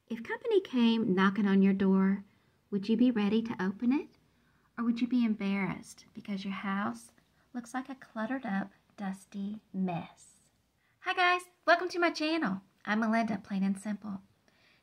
If company came knocking on your door, would you be ready to open it? Or would you be embarrassed because your house looks like a cluttered up, dusty mess? Hi guys, welcome to my channel. I'm Melinda, plain and simple.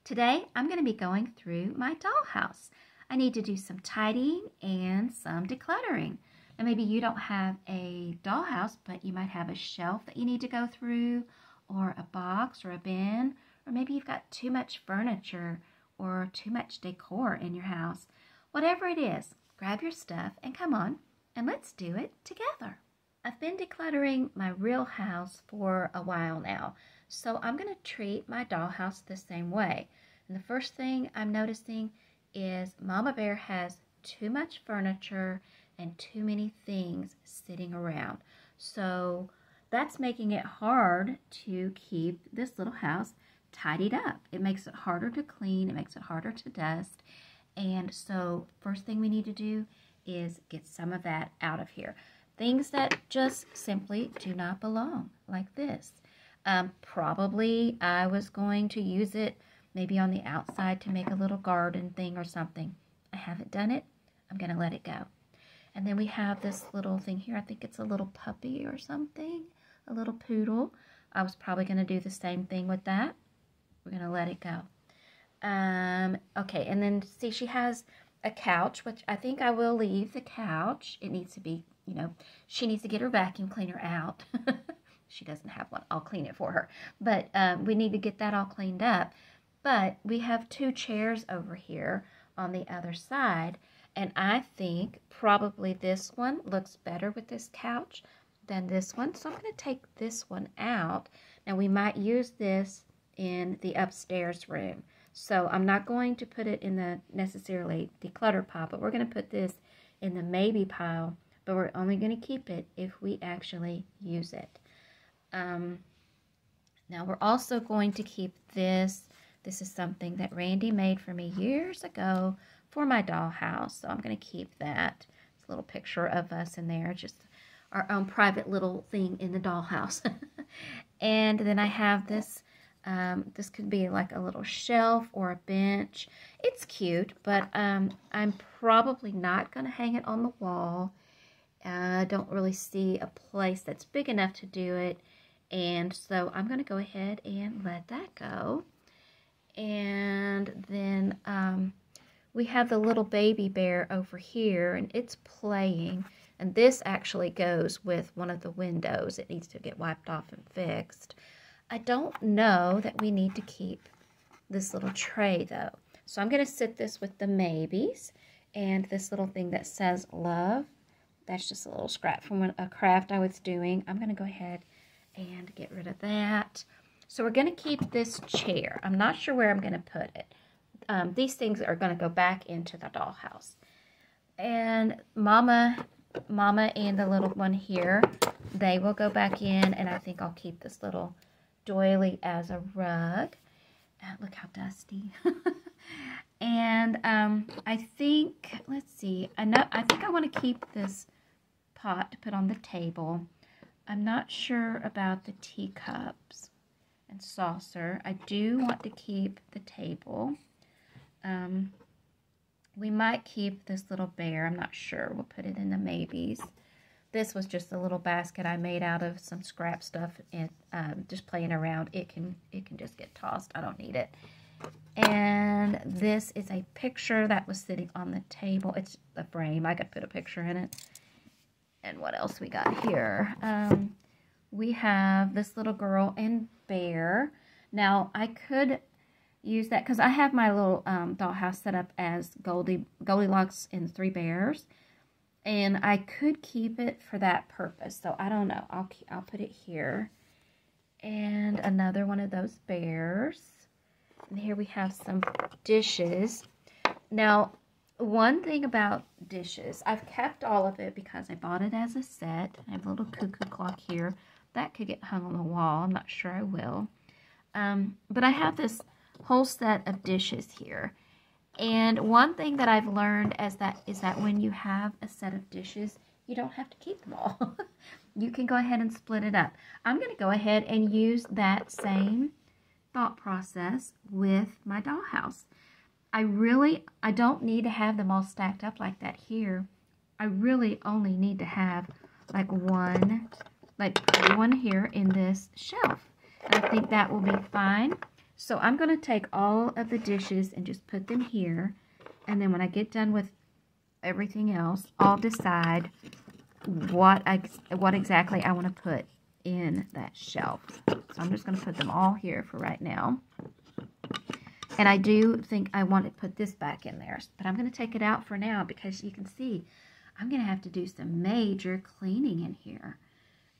Today, I'm going to be going through my dollhouse. I need to do some tidying and some decluttering. And maybe you don't have a dollhouse, but you might have a shelf that you need to go through, or a box or a bin, or maybe you've got too much furniture or too much decor in your house. Whatever it is, grab your stuff and come on and let's do it together. I've been decluttering my real house for a while now, so I'm going to treat my dollhouse the same way. And the first thing I'm noticing is Mama Bear has too much furniture and too many things sitting around. So that's making it hard to keep this little house tidied up. It makes it harder to clean, it makes it harder to dust. And so first thing we need to do is get some of that out of here. Things that just simply do not belong, like this. Probably I was going to use it maybe on the outside to make a little garden thing or something. I haven't done it. I'm going to let it go. And then we have this little thing here. I think it's a little puppy or something, a little poodle. I was probably going to do the same thing with that. We're going to let it go. Okay, and then see, she has a couch, which I think I will leave the couch. It needs to be, you know, she needs to get her vacuum cleaner out. She doesn't have one. I'll clean it for her. But we need to get that all cleaned up. But we have two chairs over here on the other side. And I think probably this one looks better with this couch than this one. So I'm going to take this one out. Now we might use this in the upstairs room. So I'm not going to put it in the necessarily declutter pile, but we're going to put this in the maybe pile, but we're only going to keep it if we actually use it. Now we're also going to keep this. This is something that Randy made for me years ago for my dollhouse, so I'm going to keep that. It's a little picture of us in there, just our own private little thing in the dollhouse. And then I have this. This could be like a little shelf or a bench. It's cute, but I'm probably not going to hang it on the wall. I don't really see a place that's big enough to do it, and so I'm going to go ahead and let that go. And then we have the little baby bear over here, and it's playing, and this actually goes with one of the windows. It needs to get wiped off and fixed. I don't know that we need to keep this little tray though. So I'm going to sit this with the maybes and this little thing that says love. That's just a little scrap from a craft I was doing. I'm going to go ahead and get rid of that. So we're going to keep this chair. I'm not sure where I'm going to put it. These things are going to go back into the dollhouse. And Mama and the little one here, they will go back in, and I think I'll keep this little doily as a rug. Look how dusty. And I think, let's see, I think I want to keep this pot to put on the table. I'm not sure about the teacups and saucer. I do want to keep the table. We might keep this little bear. I'm not sure. We'll put it in the maybes. This was just a little basket I made out of some scrap stuff and just playing around. It can just get tossed. I don't need it. And this is a picture that was sitting on the table. It's a frame. I could put a picture in it. And what else we got here? We have this little girl and bear. Now I could use that because I have my little dollhouse set up as Goldilocks and the Three Bears. And I could keep it for that purpose. So I don't know. I'll put it here. And another one of those bears. And here we have some dishes. Now, one thing about dishes, I've kept all of it because I bought it as a set. I have a little cuckoo clock here. That could get hung on the wall. I'm not sure I will. But I have this whole set of dishes here. And one thing that I've learned is that when you have a set of dishes, you don't have to keep them all. You can go ahead and split it up. I'm going to go ahead and use that same thought process with my dollhouse. I don't need to have them all stacked up like that here. I really only need to have like one here in this shelf. And I think that will be fine. So I'm going to take all of the dishes and just put them here. And then when I get done with everything else, I'll decide what exactly I want to put in that shelf. So I'm just going to put them all here for right now. And I do think I want to put this back in there, but I'm going to take it out for now because you can see I'm going to have to do some major cleaning in here.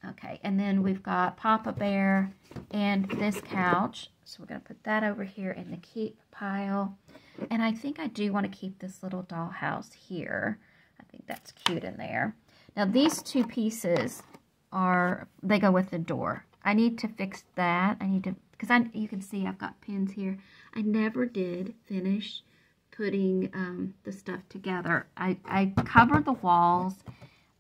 Okay, and then we've got Papa Bear and this couch. So we're going to put that over here in the keep pile. And I think I do want to keep this little dollhouse here. I think that's cute in there. Now these two pieces they go with the door. I need to fix that. Because you can see I've got pins here. I never did finish putting the stuff together. I covered the walls,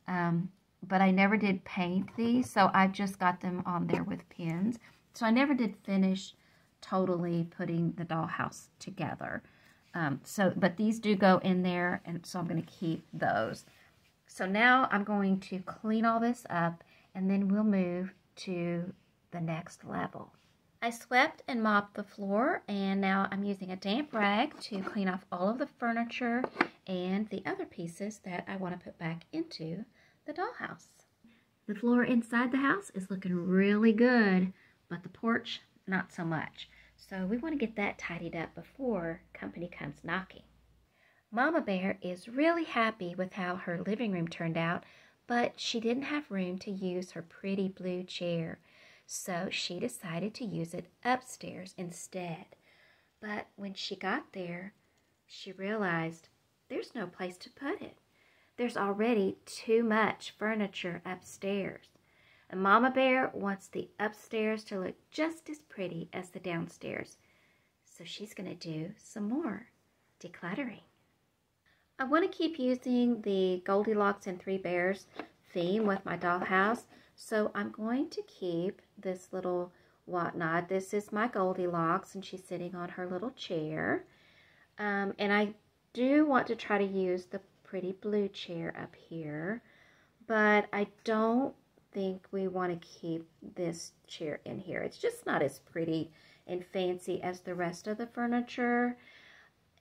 but I never did paint these, so I just got them on there with pins. So I never did finish totally putting the dollhouse together. But these do go in there, and so I'm going to keep those. So now I'm going to clean all this up, and then we'll move to the next level. I swept and mopped the floor, and now I'm using a damp rag to clean off all of the furniture and the other pieces that I want to put back into the dollhouse. The floor inside the house is looking really good, but the porch, not so much. So we want to get that tidied up before company comes knocking. Mama Bear is really happy with how her living room turned out, but she didn't have room to use her pretty blue chair. So she decided to use it upstairs instead. But when she got there, she realized there's no place to put it. There's already too much furniture upstairs. And Mama Bear wants the upstairs to look just as pretty as the downstairs. So she's going to do some more decluttering. I want to keep using the Goldilocks and Three Bears theme with my dollhouse. So I'm going to keep this little whatnot. This is my Goldilocks, and she's sitting on her little chair. And I do want to try to use the pretty blue chair up here, but I don't think we want to keep this chair in here. It's just not as pretty and fancy as the rest of the furniture.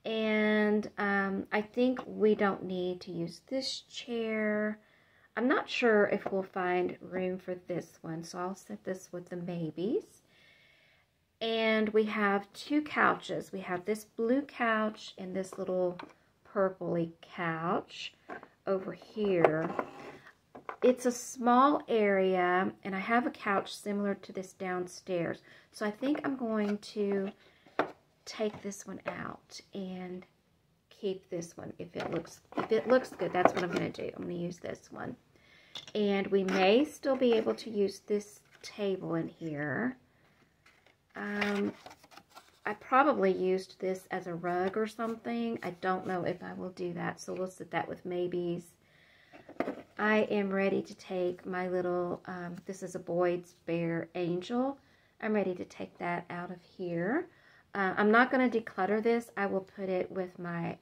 And I think we don't need to use this chair. I'm not sure if we'll find room for this one, so I'll set this with the maybes. And we have two couches. We have this blue couch and this little purpley couch over here. It's a small area, and I have a couch similar to this downstairs. So I think I'm going to take this one out and keep this one. If it looks good, that's what I'm going to do. I'm going to use this one. And we may still be able to use this table in here. I probably used this as a rug or something. I don't know if I will do that, so we'll set that with maybes. I am ready to take my little, this is a Boyd's Bear Angel. I'm ready to take that out of here. I'm not going to declutter this. I will put it with my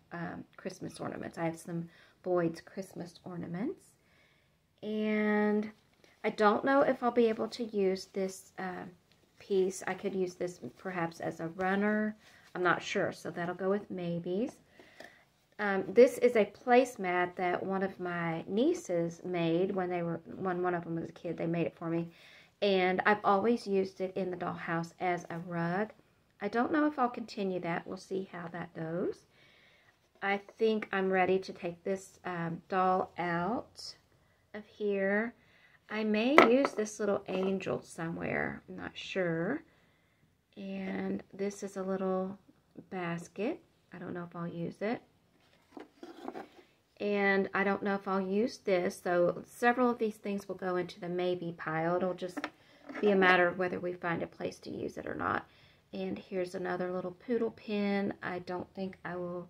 Christmas ornaments. I have some Boyd's Christmas ornaments. And I don't know if I'll be able to use this piece. I could use this perhaps as a runner. I'm not sure, so that'll go with maybes. This is a placemat that one of my nieces made when one of them was a kid. They made it for me. And I've always used it in the dollhouse as a rug. I don't know if I'll continue that. We'll see how that goes. I think I'm ready to take this doll out of here. I may use this little angel somewhere. I'm not sure. And this is a little basket. I don't know if I'll use it. And I don't know if I'll use this. So several of these things will go into the maybe pile. It'll just be a matter of whether we find a place to use it or not. And here's another little poodle pin. I don't think I will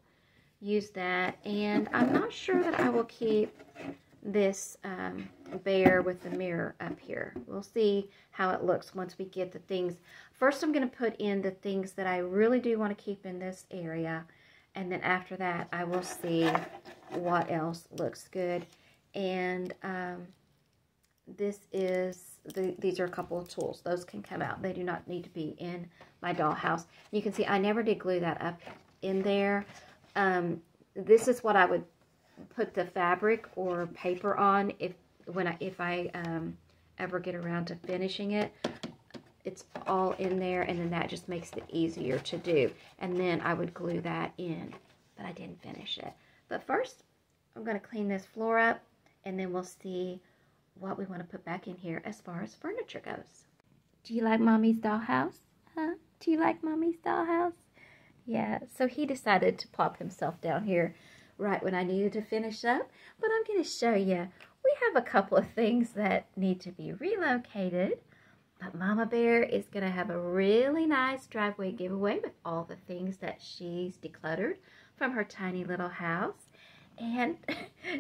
use that. And I'm not sure that I will keep this bear with the mirror up here. We'll see how it looks once we get the things. First, I'm going to put in the things that I really do want to keep in this area. And then after that, I will see what else looks good. And these are a couple of tools. Those can come out. They do not need to be in my dollhouse. You can see I never did glue that up in there. This is what I would put the fabric or paper on if I ever get around to finishing it. It's all in there, and then that just makes it easier to do. And then I would glue that in, but I didn't finish it. But first, I'm going to clean this floor up, and then we'll see what we want to put back in here as far as furniture goes. Do you like Mommy's dollhouse? Huh? Do you like Mommy's dollhouse? Yeah, so he decided to plop himself down here right when I needed to finish up. But I'm going to show you, we have a couple of things that need to be relocated. But Mama Bear is going to have a really nice driveway giveaway with all the things that she's decluttered from her tiny little house. And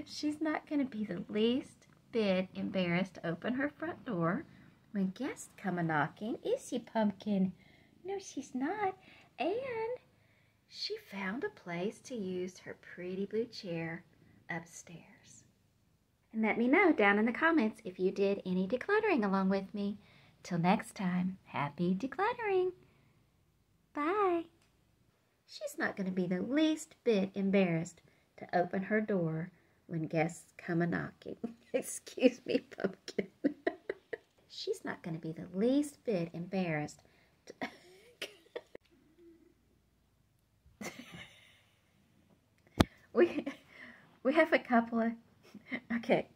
she's not going to be the least bit embarrassed to open her front door when guests come a-knocking. Is she, Pumpkin? No, she's not. And she found a place to use her pretty blue chair upstairs. And let me know down in the comments if you did any decluttering along with me. Till next time, happy decluttering. Bye. She's not going to be the least bit embarrassed to open her door when guests come a-knocking. Excuse me, Pumpkin. She's not going to be the least bit embarrassed to... We have a couple of... Okay,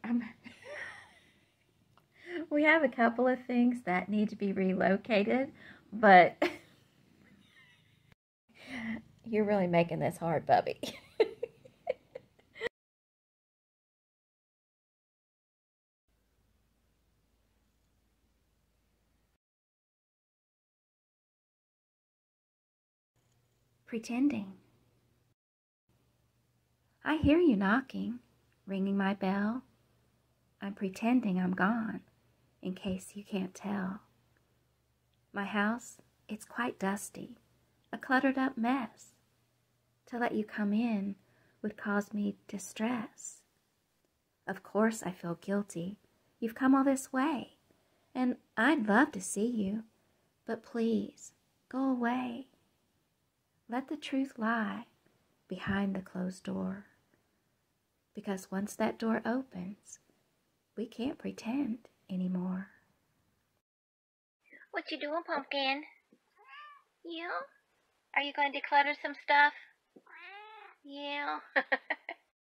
we have a couple of things that need to be relocated, but you're really making this hard, Bubby. Pretending. I hear you knocking, ringing my bell. I'm pretending I'm gone, in case you can't tell. My house, it's quite dusty, a cluttered up mess. To let you come in would cause me distress. Of course I feel guilty. You've come all this way, and I'd love to see you, but please, go away. Let the truth lie behind the closed door. Because once that door opens, we can't pretend anymore. What you doing, Pumpkin? Yeah? Are you going to declutter some stuff? Yeah.